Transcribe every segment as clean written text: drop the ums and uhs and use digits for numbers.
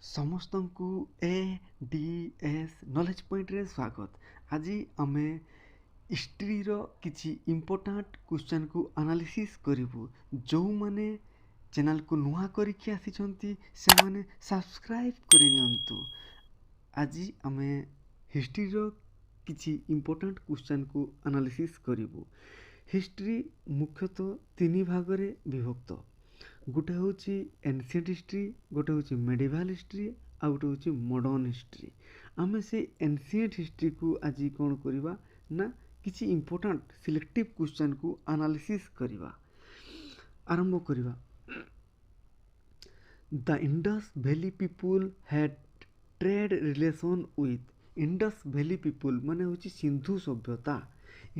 ସମସ୍ତଙ୍କୁ ADS knowledge ପଏଣ୍ଟରେ ସ୍ୱାଗତ। ଆଜି ଆମେ ହିଷ୍ଟ୍ରିର କିଛି ଇମ୍ପୋର୍ଟାଣ୍ଟ କ୍ୱେଶ୍ଚନକୁ ଆନାଲିସିସ୍ କରିବୁ। ଯେଉଁମାନେ ଚ୍ୟାନେଲକୁ ନୂଆ କରିକି ଆସିଛନ୍ତି ସେମାନେ ସବସ୍କ୍ରାଇବ୍ କରିନିଅନ୍ତୁ। ଆଜି ଆମେ ହିଷ୍ଟ୍ରିର କିଛି ଇମ୍ପୋର୍ଟାଣ୍ଟ କ୍ୱେଶ୍ଚନକୁ ଆନାଲିସିସ୍ କରିବୁ। ହିଷ୍ଟ୍ରି ମୁଖ୍ୟତଃ ତିନି ଭାଗରେ ବିଭକ୍ତ। ଗୋଟେ ହେଉଛି ଏନସିଏଣ୍ଟ ହିଷ୍ଟ୍ରି, ଗୋଟେ ହେଉଛି ମେଡିଭାଲ ହିଷ୍ଟ୍ରି, ଆଉ ଗୋଟେ ହେଉଛି ମଡ଼ର୍ଣ୍ଣ ହିଷ୍ଟ୍ରି। ଆମେ ସେ ଏନସିଏଣ୍ଟ ହିଷ୍ଟ୍ରିକୁ ଆଜି କ'ଣ କରିବା ନା କିଛି ଇମ୍ପୋର୍ଟାଣ୍ଟ ସିଲେକ୍ଟିଭ କ୍ୱେଶ୍ଚନକୁ ଆନାଲିସିସ୍ କରିବା। ଆରମ୍ଭ କରିବା। The Indus valley people had trade relation with. Indus valley people ମାନେ ହେଉଛି ସିନ୍ଧୁ ସଭ୍ୟତା।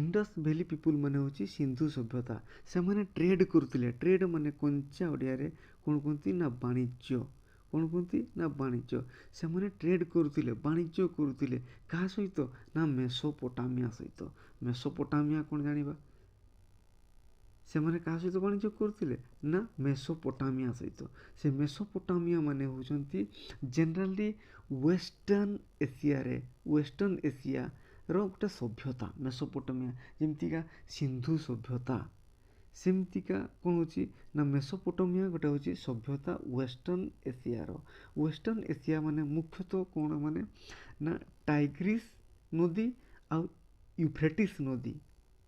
ଇଣ୍ଡସ୍ ଭ୍ୟାଲି ପିପୁଲ ମାନେ ହେଉଛି ସିନ୍ଧୁ ସଭ୍ୟତା। ସେମାନେ ଟ୍ରେଡ୍ କରୁଥିଲେ। ଟ୍ରେଡ୍ ମାନେ କଞ୍ଚା ଓଡ଼ିଆରେ କ'ଣ କୁହନ୍ତି ନା ବାଣିଜ୍ୟ। କ'ଣ କୁହନ୍ତି ନା ବାଣିଜ୍ୟ। ସେମାନେ ଟ୍ରେଡ୍ କରୁଥିଲେ, ବାଣିଜ୍ୟ କରୁଥିଲେ। କାହା ସହିତ ନା ମେସୋପୋଟାମିଆ ସହିତ। ମେସୋପୋଟାମିଆ କ'ଣ ଜାଣିବା? ସେମାନେ କାହା ସହିତ ବାଣିଜ୍ୟ କରୁଥିଲେ ନା ମେସୋପୋଟାମିଆ ସହିତ। ସେ ମେସୋପୋଟାମିଆ ମାନେ ହେଉଛନ୍ତି ଜେନେରାଲି ୱେଷ୍ଟର୍ଣ୍ଣ ଏସିଆର ଗୋଟେ ସଭ୍ୟତା ମେସୋପୋଟାମିଆ। ଯେମିତିକା ସିନ୍ଧୁ ସଭ୍ୟତା, ସେମିତିକା କ'ଣ ହେଉଛି ନା ମେସୋପୋଟାମିଆ ଗୋଟେ ହେଉଛି ସଭ୍ୟତା ୱେଷ୍ଟର୍ଣ୍ଣ ଏସିଆର। ୱେଷ୍ଟର୍ଣ୍ଣ ଏସିଆ ମାନେ ମୁଖ୍ୟତଃ କ'ଣ ମାନେ ନା ଟାଇଗ୍ରିସ୍ ନଦୀ ଆଉ ୟୁଫ୍ରେଟିସ୍ ନଦୀ।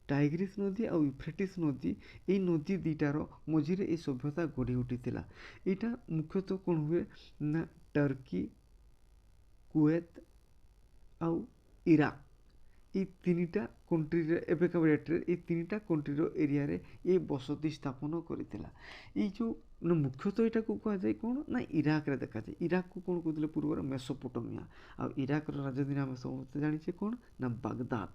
ଟାଇଗ୍ରିସ୍ ନଦୀ ଆଉ ୟୁଫ୍ରେଟିସ୍ ନଦୀ, ଏଇ ନଦୀ ଦୁଇଟାର ମଝିରେ ଏଇ ସଭ୍ୟତା ଗଢ଼ି ଉଠିଥିଲା। ଏଇଟା ମୁଖ୍ୟତଃ କ'ଣ ହୁଏ ନା ଟର୍କି, କୁଏତ ଆଉ ଇରାକ, ଏଇ ତିନିଟା କଣ୍ଟ୍ରିରେ ଏବେକା ଡେଟ୍ରେ ଏଇ ତିନିଟା କଣ୍ଟ୍ରିର ଏରିଆରେ ଏ ବସତି ସ୍ଥାପନ କରିଥିଲା। ଏଇ ଯେଉଁ ମୁଖ୍ୟତଃ ଏଇଟାକୁ କୁହାଯାଏ କ'ଣ ନା ଇରାକରେ ଦେଖାଯାଏ। ଇରାକକୁ କ'ଣ କହୁଥିଲେ ପୂର୍ବରୁ ମେସୋପୋଟାମିଆ। ଆଉ ଇରାକର ରାଜଧାନୀ ଆମେ ସମସ୍ତେ ଜାଣିଛେ କ'ଣ ନା ବାଗଦାଦ।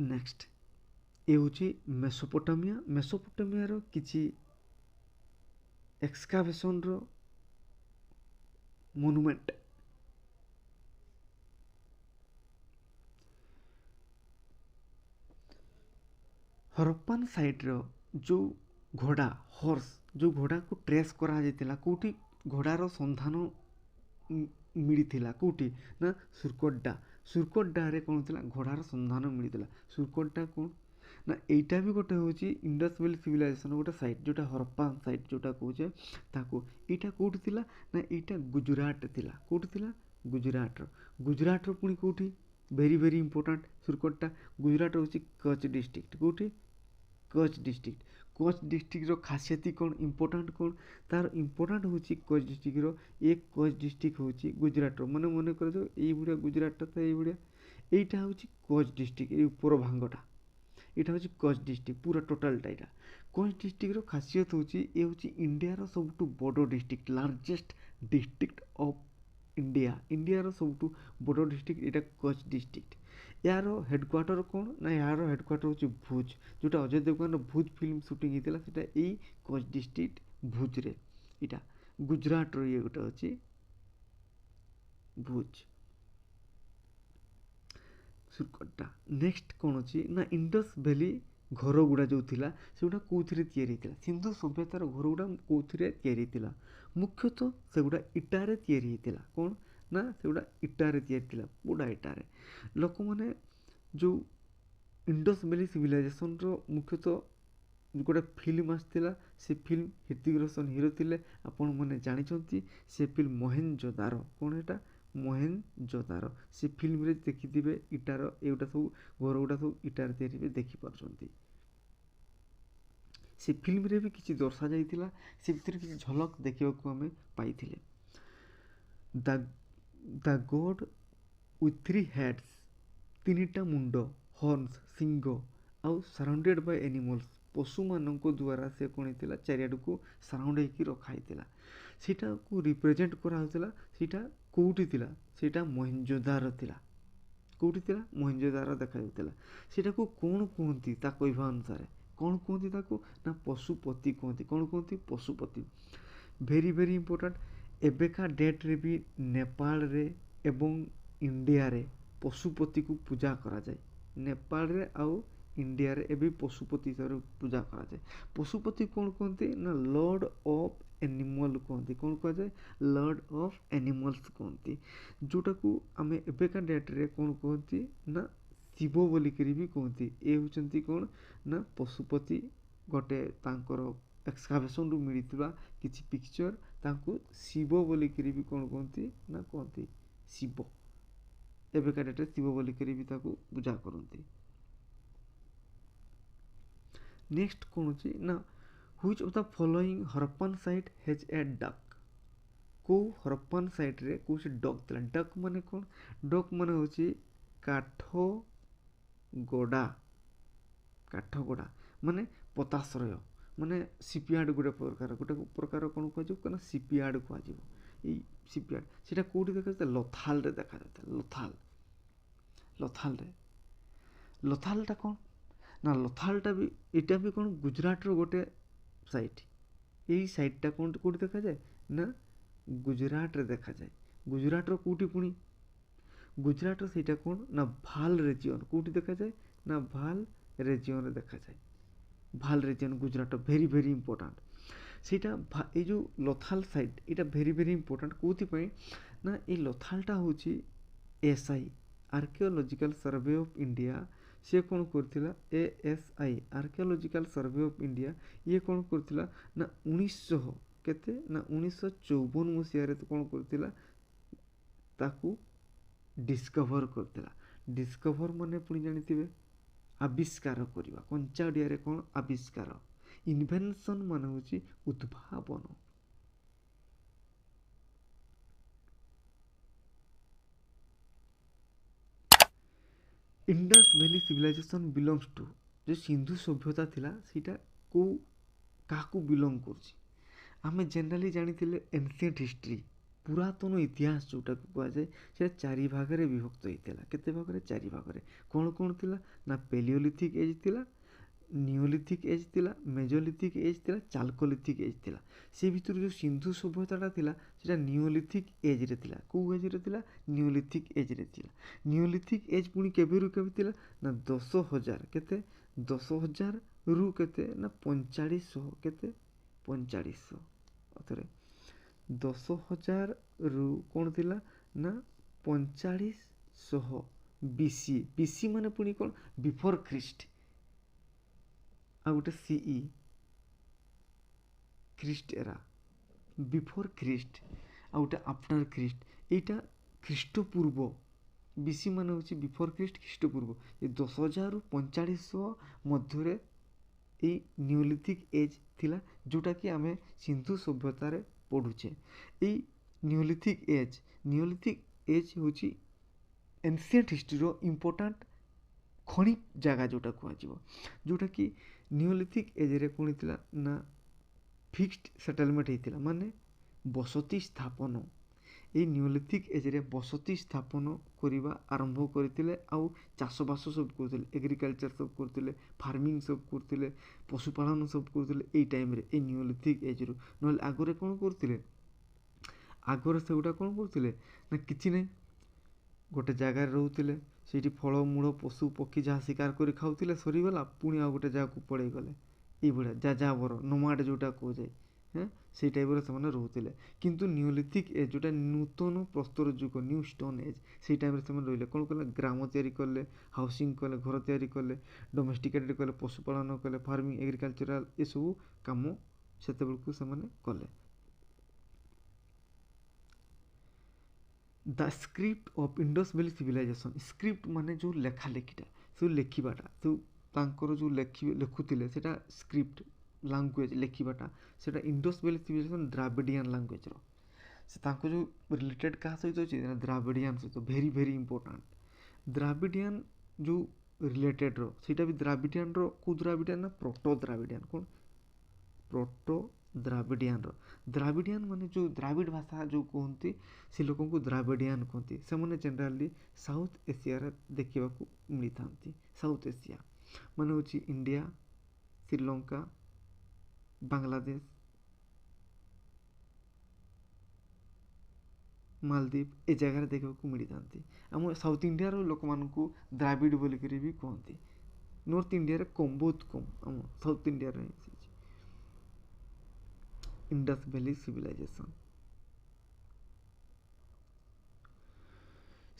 ନେକ୍ସଟ ଏ ହେଉଛି ମେସୋପୋଟାମିଆ। ମେସୋପୋଟାମିଆର କିଛି ଏକ୍ସକାଭେସନର ମନୁମେଣ୍ଟ। ହରପ୍ପାନ ସାଇଟ୍ର ଯେଉଁ ଘୋଡ଼ା ହର୍ସ, ଯେଉଁ ଘୋଡ଼ାକୁ ଟ୍ରେସ୍ କରାଯାଇଥିଲା, କେଉଁଠି ଘୋଡ଼ାର ସନ୍ଧାନ ମିଳିଥିଲା, କେଉଁଠି ନା ସୁରକୋଟ୍ଡା। ସୁରକୋଟ୍ଡାରେ କ'ଣ ଥିଲା ଘୋଡ଼ାର ସନ୍ଧାନ ମିଳିଥିଲା। ସୁରକୋଟ୍ଡା କ'ଣ ନା ଏଇଟା ବି ଗୋଟେ ହେଉଛି ଇଣ୍ଡସ୍ ଭ୍ୟାଲି ସିଭିଲାଇଜେସନ୍ ଗୋଟେ ସାଇଟ୍, ଯେଉଁଟା ହରପ୍ପାନ ସାଇଟ୍ ଯେଉଁଟା କହୁଛେ ତାକୁ। ଏଇଟା କେଉଁଠି ଥିଲା ନା ଏଇଟା ଗୁଜୁରାଟ ଥିଲା। କେଉଁଠି ଥିଲା? ଗୁଜୁରାଟର। ଗୁଜୁରାଟର ପୁଣି କେଉଁଠି? Very very important Surkotada. Gujarat ହେଉଛି କଚ୍ଛ ଡିଷ୍ଟ୍ରିକ୍ଟ। କେଉଁଠି? କଚ୍ଛ ଡିଷ୍ଟ୍ରିକ୍ଟ। କଚ୍ଛ ଡିଷ୍ଟ୍ରିକ୍ଟର ଖାସିୟତ କ'ଣ, ଇମ୍ପୋର୍ଟାଣ୍ଟ କ'ଣ? ତାର ଇମ୍ପୋର୍ଟାଣ୍ଟ ହେଉଛି କଚ୍ଛ ଡିଷ୍ଟ୍ରିକ୍ଟର ଏ କଚ୍ଛ ଡିଷ୍ଟ୍ରିକ୍ଟ ହେଉଛି ଗୁଜୁରାଟର। ମନେ କରାଯାଉ ଏଇଭଳିଆ ଗୁଜୁରାଟଟା ତ ଏଇଭଳିଆ। ଏଇଟା ହେଉଛି କଚ୍ଛ ଡିଷ୍ଟ୍ରିକ୍ଟ, ଏଇ ଉପର ଭାଙ୍ଗଟା। ଏଇଟା ହେଉଛି କଚ୍ଛ ଡିଷ୍ଟ୍ରିକ୍ଟ ପୁରା ଟୋଟାଲଟା। ଏଇଟା କଚ୍ଛ ଡିଷ୍ଟ୍ରିକ୍ଟର ଖାସିୟତ ହେଉଛି ଏ ହେଉଛି ଇଣ୍ଡିଆର ସବୁଠୁ ବଡ଼ district, largest district of India. ଇଣ୍ଡିଆର ସବୁଠୁ ବଡ଼ ଡିଷ୍ଟ୍ରିକ୍ଟ ଏଇଟା କଚ୍ଛ ଡିଷ୍ଟ୍ରିକ୍ଟ। ଏହାର ହେଡ଼କ୍ୱାର୍ଟର କ'ଣ ନା ଏହାର ହେଡ଼କ୍ୱାର୍ଟର ହେଉଛି ଭୁଜ। ଯେଉଁଟା ଅଜୟ ଦେବଗନର ଭୁଜ ଫିଲ୍ମ ସୁଟିଂ ହେଇଥିଲା ସେଇଟା ଏଇ କଚ୍ଛ ଡିଷ୍ଟ୍ରିକ୍ଟ ଭୁଜରେ। ଏଇଟା ଗୁଜୁରାଟର ଇଏ ଗୋଟେ ଅଛି ଭୁଜ ସୁରକୋଟ୍ଟା। ନେକ୍ସଟ କ'ଣ ଅଛି ନା ଇଣ୍ଡସ୍ ଭ୍ୟାଲି ଘରଗୁଡ଼ା ଯେଉଁ ଥିଲା ସେଗୁଡ଼ା କେଉଁଥିରେ ତିଆରି ହେଇଥିଲା? ସିନ୍ଧୁ ସଭ୍ୟତାର ଘରଗୁଡ଼ା କେଉଁଥିରେ ତିଆରି ହେଇଥିଲା? ମୁଖ୍ୟତଃ ସେଗୁଡ଼ା ଇଟାରେ ତିଆରି ହେଇଥିଲା। କ'ଣ ନା ସେଗୁଡ଼ା ଇଟାରେ ତିଆରି ଥିଲା, ପୋଡ଼ା ଇଟାରେ। ଲୋକମାନେ ଯେଉଁ ଇଣ୍ଡସ୍ ଭ୍ୟାଲି ସିଭିଲାଇଜେସନର ମୁଖ୍ୟତଃ ଗୋଟେ ଫିଲ୍ମ ଆସିଥିଲା, ସେ ଫିଲ୍ମ ହ୍ରିତିକ ରୋଶନ ହିରୋ ଥିଲେ। ଆପଣମାନେ ଜାଣିଛନ୍ତି ସେ ଫିଲ୍ମ ମହେଞ୍ଜୋଦାର। କ'ଣ ଏଇଟା? ମହେଞ୍ଜୋଦାର। ସେ ଫିଲ୍ମରେ ଦେଖିଥିବେ ଇଟାର ଏଗୁଡ଼ା ସବୁ ଘରଗୁଡ଼ା ସବୁ ଇଟାରେ ତିଆରି ହେବେ ଦେଖିପାରୁଛନ୍ତି। ସେ ଫିଲ୍ମରେ ବି କିଛି ଦର୍ଶାଯାଇଥିଲା, ସେ ଭିତରେ କିଛି ଝଲକ ଦେଖିବାକୁ ଆମେ ପାଇଥିଲେ। ଦ ଗଡ୍ ୱିଥ୍ ଥ୍ରୀ ହେଡ୍ସ, ତିନିଟା ମୁଣ୍ଡ, ହର୍ନସ୍ ଶିଙ୍ଗ, ଆଉ ସରାଉଣ୍ଡେଡ୍ ବାଇ ଏନିମଲ୍ସ, ପଶୁମାନଙ୍କ ଦ୍ୱାରା ସେ କ'ଣ ହେଇଥିଲା ଚାରିଆଡ଼କୁ ସରାଉଣ୍ଡ ହେଇକି ରଖା ହେଇଥିଲା। ସେଇଟାକୁ ରିପ୍ରେଜେଣ୍ଟ କରାହେଉଥିଲା। ସେଇଟା କେଉଁଠି ଥିଲା? ସେଇଟା ମହେଞ୍ଜୋଦାର ଥିଲା। କେଉଁଠି ଥିଲା? ମହେଞ୍ଜୋଦାର ଦେଖାଯାଉଥିଲା। ସେଇଟାକୁ କ'ଣ କୁହନ୍ତି ତା କହିବା ଅନୁସାରେ? କ'ଣ କୁହନ୍ତି ତାକୁ ନା ପଶୁପତି କୁହନ୍ତି। କ'ଣ କୁହନ୍ତି? ପଶୁପତି। Very very important. ଏବେକା ଡେଟ୍ରେ ବି ନେପାଳରେ ଏବଂ ଇଣ୍ଡିଆରେ ପଶୁପତିକୁ ପୂଜା କରାଯାଏ। ନେପାଳରେ ଆଉ इंडिया रे एबी पशुपति हिसाब पूजा करा जाए। पशुपति कौन कहते ना लॉर्ड ऑफ एनिमल कहते। कौन कह जाए लॉर्ड ऑफ एनिमल्स कहते, जोटा को आम एबेका डेट रे कौन कहते ना शिव बोलिकी भी कहते। ये होचंती कौन ना पशुपति गोटे तांकर एक्सकावेशन रु मिलता किसी पिक्चर तांको शिव बोलिकी भी कौन कहते ना कहते शिव। एबेका डेट रे शिव बोलिकी भी ताको पूजा करते। नेक्स्ट कौन होची ना which of the following Harappan site has a duck. को हरप्पन साइट रे को से डक तला। डक माने कौन डक माने होची काठ गोड़ा। काठ गोड़ा माने पताश्रय माने शिपयार्ड गोटे प्रकार कौन कह शिपयार्ड कह शिपयार्ड सेटा कोठी देखा लथाल रे देखा जाता। लथाल लथाल रे लथालटा कौन ना लथालटा भी इटा भी कौन गुजरात रो गोटे साइट। यही साइटटा कौन कोठी देखा जाए ना गुजरात रे देखा जाए। गुजरात रो कोठी पुणी गुजरात रो सेटा कौन ना भाल रिजियन कोठी देखा जाए ना भाल रिजियन रे देखा जाए। भाल रिजियन गुजरात भेरी भेरी इंपोर्टेंट सेटा ये जो लथाल साइट इटा भेरी भेरी इंपोर्टेंट कोथि ना ये लथालटा होची SI archaeological survey of India से कौन करथिला ASI archaeological survey of India ये कौन करथिला ना 1900 केते ना 1954 मसिया रे कौन करथिला ताकू डिस्कवर करथिला। डिस्कवर माने पुणी जानिथिबे आविष्कार करवा। कंचा ओडिया रे कौन आविष्कार। इन्वेंशन माने होची उद्भावन। Indus valley civilization belongs to जो सिंधु सभ्यता थिला सीटा को काकू बिलोंग करछि। आमे जनरली जानिथिले एंशिएंट हिस्ट्री पुरातन इतिहास जोटा को कह जाए से चारि भाग रे विभक्त होइतिला। केते भाग रे चारि भाग रे कौन कौन थिला ना पेलियोलिथिक एज थिला, नियोलिथिक एज थिला, मेजोलिथिक एज थिला, चाल्कोलिथिक एज थिला। से भितर जो सिंधु सभ्यताटा थिला सेटा नियोलिथिक एज रे थिला। को एज रे थिला नियोलिथिक एज रे थिला। नियोलिथिक एज पुणी केबे रु केबे थिला ना 10,000 केते 10,000 रु केते ना 4500 केते 4500 अथरे 10,000 रु कौन थिला ना 4500 बीसी। बीसी माने पुणी कौन बिफोर ख्रीस्ट आ गोटे CE Christ era before Christ आ गोटे आफ्टर ख्रीस्ट एटा ख्रीष्टपूर्व। बीसी माने होची बिफोर ख्रीस्ट ख्रीष्टपूर्व। ये 10,000 रु 4500 मध्य नियोलिथिक एज थिला जोटा कि आमे सिंधु सभ्यता रे पढ़ुचे। ये नियोलिथिक एज होची एंशिएंट हिस्ट्री रो इंपोर्टेंट खणी जगह जोटा जोटा कि नियोलिथिक एज रे कौन थिला ना फिक्स्ड सेटलमेंट होता माने बसती स्थापन। ये नियोलिथिक एज रे बसती स्थापन करवा आरंभ करते आउ चाषबास सब करते एग्रिकल्चर सब करते फार्मिंग सब करते पशुपालन सब करते टाइम रे ए नियोलिथिक एज रु न आगरे कौन करते आगरे से गुटा कौन करते ना किसी नहीं गोटे जगार रोते से फलमूल पशु पक्षी जहाँ शिकार कर खाऊले सरीगला पुणी आ गोटे जगह को पड़े गले ये भाया जाजावर नोमाड जोटा कह जाए हाँ से टाइप से रोते किंतु नियोलिथिक एज जोटा नूतन प्रस्तर जुग न्यू स्टोन एज से टाइम से रही कौन कले ग्राम तैयारी कले हाउसिंग कले घर तैयारी कले डोमेस्टिकेटेड कले पशुपालन कले फार्मिंग एग्रिकल्चरल ये सब कम से कले। The script of Indus valley civilization script माने जो लेखा लेखीटा से लेखिबाटा से तांकर जो लेखुतिले सेटा स्क्रिप्ट लैंग्वेज लेखिबाटा सेटा Indus valley civilization Dravidian language रो से तांको जो रिलेटेड का सहित अछि द्राविडियन सहित भेरी भेरी इंपोर्टेंट। द्राविडियन जो रिलेटेड रो सेटा भी द्राविडियन रो को द्राविडियन ना प्रोटो द्राविडियन कौन प्रोटो द्राविडियन रो द्राविडियन माने जो द्राविड भाषा जो कहते से लोक को द्राविडियन कहते से माने जनरली साउथ एशिया रे देखा मिलता। साउथ एशिया माने होची इंडिया श्रीलंका बांग्लादेश मालदीव ए जगह देखा मिलता। आम साउथ इंडिया रो लोक मान को द्राविड बोलिक भी कहते नॉर्थ इंडिया कम बहुत कम आम south India Indus valley civilization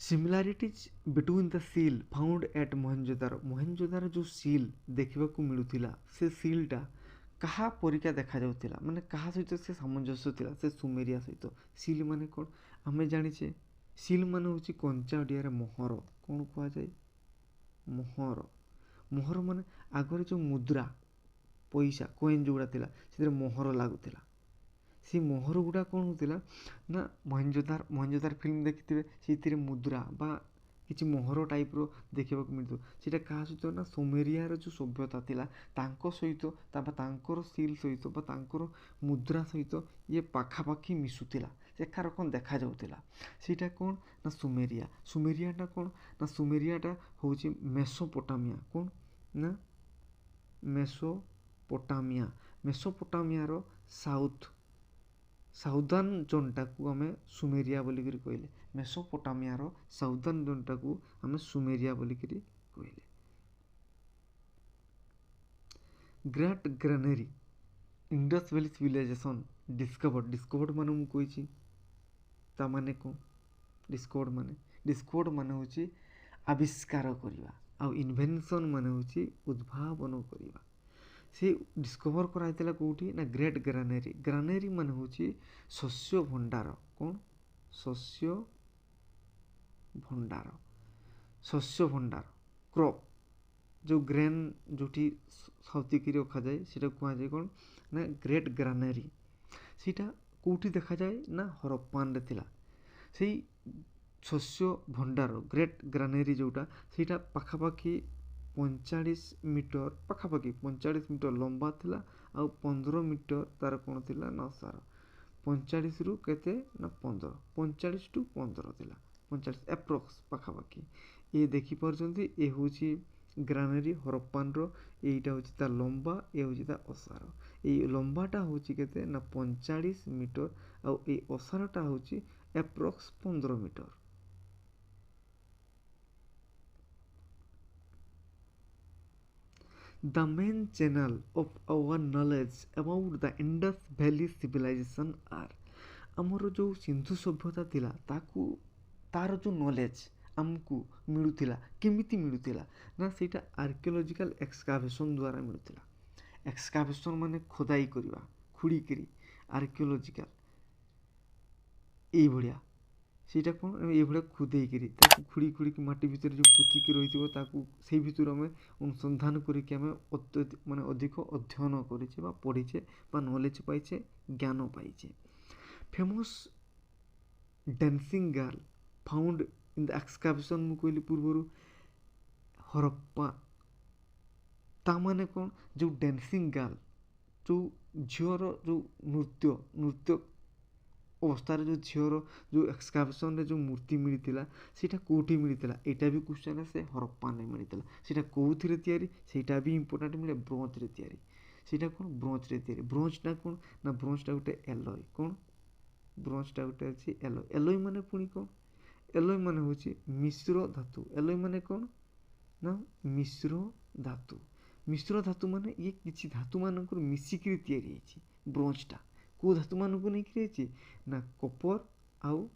similarities between the seal found at Mohenjodaro जो सील देखा मिलूला से सीलटा कहा परिका देखा जाउथिला माने कहा सहित से सामंजस्य थिला से सुमेरिया सहित सील माने कोन आमे जानिछे सील माने होची कंचा ओडिया रे मोहर कोन कुआ जाय मोहर मोहर माने आगरे जो मुद्रा पैसा कोइन जोड़ा थिला से मोहर लागुथिला से मोहर गुड़ा कौन होता ना महेंजोदार फिल्म देखिथे से मुद्रा बा किसी मोहर टाइप रो देखा मिलता सीटा क्या सहित ना सुमेरियार जो सभ्यता थिला तांको सहित तांकर सील सहित तांकर मुद्रा सहित ये पाखापाखि मिसुला से कार कौन देखा जाउथिला सीटा कौन ना सुमेरियाटा कौन ना सुमेरियाटा होची मेसोपोटामिया कौन ना मेसोपोटामियार साउदर्न जोनटा को आम सुमेरिया बोलिक कहले मेसोपोटामियार साउदर्न जोनटा को आम सुमेरिया बोलिक कहले great granary Indus valley civilization discovered माने मु कहिछि ता माने को डिस्कवर्ड माने होछि आविष्कार करवा आ इन्वेंशन माने होछि उद्भावन करवा से डिस्कवर कराइला कौटी ना ग्रेट ग्रानेरी माने होची शस्य भंडार कौन शस्य भंडार क्रॉप जो ग्रेन जोटी साउतिकी रखा जाए सीटा कह जाए कौन ना ग्रेट ग्रानेरी सीटा कौटी देखा जाए ना हरप्पान रे थिला से शस्य भंडार ग्रेट ग्रानेरी जोटा सीटा पाखापाखि 45 मीटर पाखापाखि 45 मीटर लंबा थिला आ 15 मीटर तार कौन थिला ना सार 45 रु केते ना 15 45 टू 15 थिला 45 एप्रोक्स पाखापाखि ये देखि परजंती ए होची ग्रानेरी हरप्पान रो एटा होची ता लंबा ए होची ता ओसार ए लंबाटा होची केते ना 45 मीटर आ ए ओसारटा होची approx 15 metre The main channel of our knowledge about the Indus Valley civilization are आमर जो सिंधु सभ्यता थिला ताकू तार जो नॉलेज आमको मिलूला केमिति मिलूला ना सेटा आर्कियोलॉजिकल एक्सकावेशन द्वारा मिलूला एक्सकावेशन माने खोदाई करवा खुड़ीकरी आर्कियोलॉजिकल ए भड़िया सीटा कौन ये खुदे खुड़ी खुड़ी माटी भितर जो पुतिकी रही से भर आम अनुसंधान करके माने अधिक अध्ययन करेचे पढ़ीचे नॉलेज पाइचे ज्ञान पाइचे famous dancing girl found in the excavation मु कहली पूर्व हरप्पा ता माने कौन जो डांसिंग गर्ल जो झीवर जो नृत्य अवस्थार जो झीवर जो एक्सकावेशन रे जो मूर्ति मिलता सीटा कौटी मिलता यहाँ भी क्वेश्चन से हरप्पा ने मिलता सीटा कौन सेटा भी इंपोर्टेंट मिले ब्रोंज रे तैयारी सीटा कौन ब्रोंज रे तैयारी ब्रोंजटा कौन ना ब्रोंजटा गोटे एलॉय कौन ब्रोंजटा गोटे अच्छी एलॉय माने पुणी कौन एलॉय माने होची मिश्र धातु एलॉय माने कौन ना मिश्र धातु माने ये किसी धातु मानकर मिसिकी तैयारी होची ब्रोंजटा को धातु मानक नहीं कि ना कपर आउ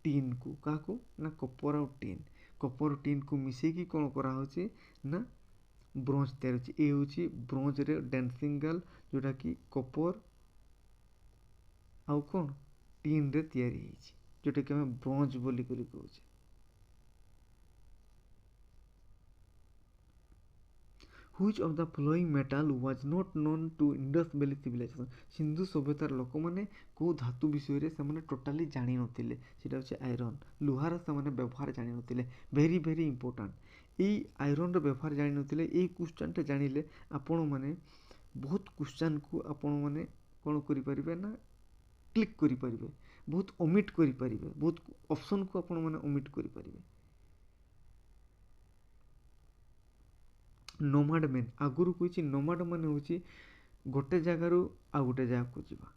टीन को क्या ना कपर आउ टीन को मिसेकी कौन करा ना ब्रोंज तैयार ये हूँ ब्रोंज रे डांसिंग गर्ल जोटा कि कपर आउ कौन टीन रे तैयारी जोटा कि आम ब्रोंज बोली कहूँ Which of the following metal was not known to Indus Valley civilization Sindhu सभ्यतार लोक मैंने को धातु विषय से टोटाली जानी नथिले सेटा होचे आयरन लुहार से माने व्यवहार जानी नथिले वेरी वेरी इंपोर्टेंट एई आयरन रो व्यवहार जानी नथिले एई क्वेश्चन टे जानिले आपण माने बहुत क्वेश्चन को आपण माने कोन करि परिबे ना क्लिक करि परिबे बहुत ओमिट करि परिबे बहुत ऑप्शन को आपण माने ओमिट करि परिबे नोमाड मैन आगुरी कही नोमाड मान हूँ गोटे जगार आ गोटे जगह को जीवा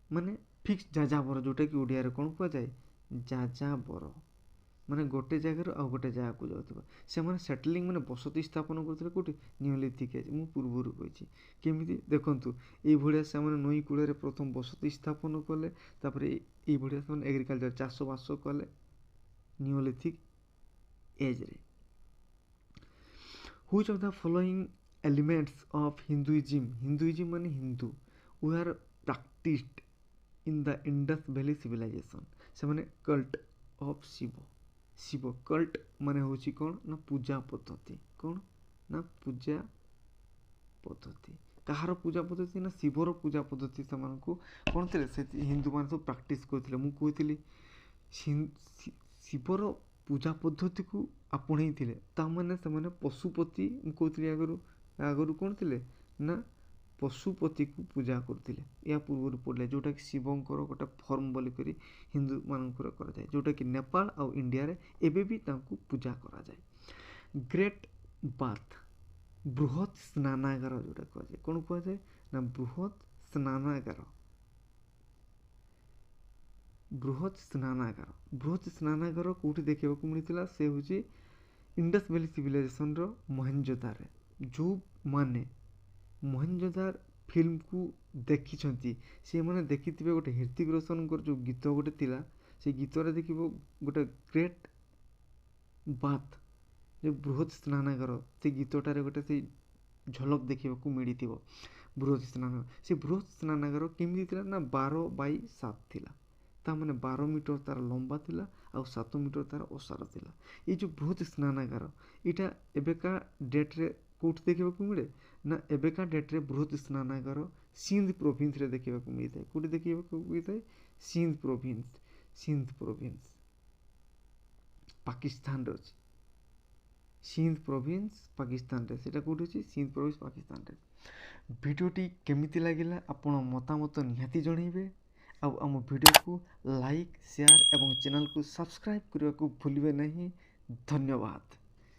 माने फिक्स जाजाबर जोटा कि ओडिया रे कौन कह जाए जाजाबर ମାନେ ଗୋଟେ ଜାଗାରୁ ଆଉ ଗୋଟେ ଜାଗାକୁ ଯାଉଥିବା। ସେମାନେ ସେଟଲିଂ ମାନେ ବସତି ସ୍ଥାପନ କରୁଥିଲେ କେଉଁଠି, ନିଓଲିଥିକ୍ ଏଜ୍। ମୁଁ ପୂର୍ବରୁ କହିଛି କେମିତି ଦେଖନ୍ତୁ, ଏଇଭଳିଆ ସେମାନେ ନଈ କୂଳରେ ପ୍ରଥମ ବସତି ସ୍ଥାପନ କଲେ, ତାପରେ ଏଇଭଳିଆ ସେମାନେ ଏଗ୍ରିକଲଚର ଚାଷବାସ କଲେ ନିଓଲିଥିକ୍ ଏଜ୍ରେ। Which of the following elements of Hinduism ମାନେ Hindu were practiced in the Indus Valley civilization? ସେମାନେ କଲ୍ଟ ଅଫ୍ ଶିବ କଲ୍ଟ ମାନେ ହେଉଛି କ'ଣ ନା ପୂଜା ପଦ୍ଧତି। କ'ଣ ନା ପୂଜା ପଦ୍ଧତି। କାହାର ପୂଜା ପଦ୍ଧତି ନା ଶିବର ପୂଜା ପଦ୍ଧତି ସେମାନଙ୍କୁ କ'ଣ ଥିଲେ, ସେ ହିନ୍ଦୁମାନେ ସବୁ ପ୍ରାକ୍ଟିସ୍ କରୁଥିଲେ। ମୁଁ କହିଥିଲି ଶିବର ପୂଜା ପଦ୍ଧତିକୁ ଆପଣେଇଥିଲେ, ତାମାନେ ସେମାନେ ପଶୁପତି, ମୁଁ କହୁଥିଲି ଆଗରୁ କ'ଣ ଥିଲେ ନା ପଶୁପତିକୁ ପୂଜା କରୁଥିଲେ। ଏହା ପୂର୍ବରୁ ପଡ଼ିଲେ, ଯେଉଁଟାକି ଶିବଙ୍କର ଗୋଟେ ଫର୍ମ ବୋଲିକରି ହିନ୍ଦୁମାନଙ୍କର କରାଯାଏ, ଯେଉଁଟାକି ନେପାଳ ଆଉ ଇଣ୍ଡିଆରେ ଏବେ ବି ତାଙ୍କୁ ପୂଜା କରାଯାଏ। ଗ୍ରେଟ୍ ବାଥ୍, ବୃହତ୍ ସ୍ନାନାଗାର ଯେଉଁଟା କୁହାଯାଏ, କ'ଣ କୁହାଯାଏ ନା ବୃହତ୍ ସ୍ନାନାଗାର। ବୃହତ୍ ସ୍ନାନାଗାର କେଉଁଠି ଦେଖିବାକୁ ମିଳିଥିଲା, ସେ ହେଉଛି ଇଣ୍ଡସ୍ ଭ୍ୟାଲି ସିଭିଲାଇଜେସନର ମହେଞ୍ଜୋଦାରେ। ଯେଉଁମାନେ ମହେଞ୍ଜୋଦାର ଫିଲ୍ମକୁ ଦେଖିଛନ୍ତି ସେମାନେ ଦେଖିଥିବେ ଗୋଟେ ହ୍ରିତିକ୍ ରୋଶନଙ୍କର ଯେଉଁ ଗୀତ ଗୋଟେ ଥିଲା, ସେ ଗୀତରେ ଦେଖିବ ଗୋଟେ ଗ୍ରେଟ୍ ବାଥ୍, ଯେଉଁ ବୃହତ୍ ସ୍ନାନାଗାର, ସେ ଗୀତଟାରେ ଗୋଟେ ସେଇ ଝଲକ ଦେଖିବାକୁ ମିଳିଥିବ ବୃହତ୍ ସ୍ନାନାଗାର। ସେ ବୃହତ୍ ସ୍ନାନାଗାର କେମିତି ଥିଲା ନା 12x7 ଥିଲା। ତାମାନେ 12 ମିଟର ତାର ଲମ୍ବା ଥିଲା ଆଉ 7 ମିଟର ତାର ଓସାର ଥିଲା। ଏଇ ଯେଉଁ ବୃହତ୍ ସ୍ନାନାଗାର, ଏଇଟା ଏବେକା ଡେଟ୍ରେ କେଉଁଠି ଦେଖିବାକୁ ମିଳେ ନା ଏବେକା ଡେଟ୍ରେ ବୃହତ୍ ସ୍ନାନାଗାର ସିନ୍ଧ ପ୍ରୋଭିନ୍ସରେ ଦେଖିବାକୁ ମିଳିଥାଏ। କେଉଁଠି ଦେଖିବାକୁ ମିଳିଥାଏ? ସିନ୍ଧ ପ୍ରୋଭିନ୍ସ ପାକିସ୍ତାନରେ ଅଛି। ସିନ୍ଧ ପ୍ରୋଭିନ୍ସ ପାକିସ୍ତାନରେ, ସେଇଟା କେଉଁଠି ଅଛି? ସିନ୍ଧ ପ୍ରୋଭିନ୍ସ ପାକିସ୍ତାନରେ। ଭିଡ଼ିଓଟି କେମିତି ଲାଗିଲା ଆପଣ ମତାମତ ନିହାତି ଜଣାଇବେ। ଆଉ ଆମ ଭିଡ଼ିଓକୁ ଲାଇକ୍, ସେୟାର ଏବଂ ଚ୍ୟାନେଲକୁ ସବସ୍କ୍ରାଇବ୍ କରିବାକୁ ଭୁଲିବେ ନାହିଁ। ଧନ୍ୟବାଦ।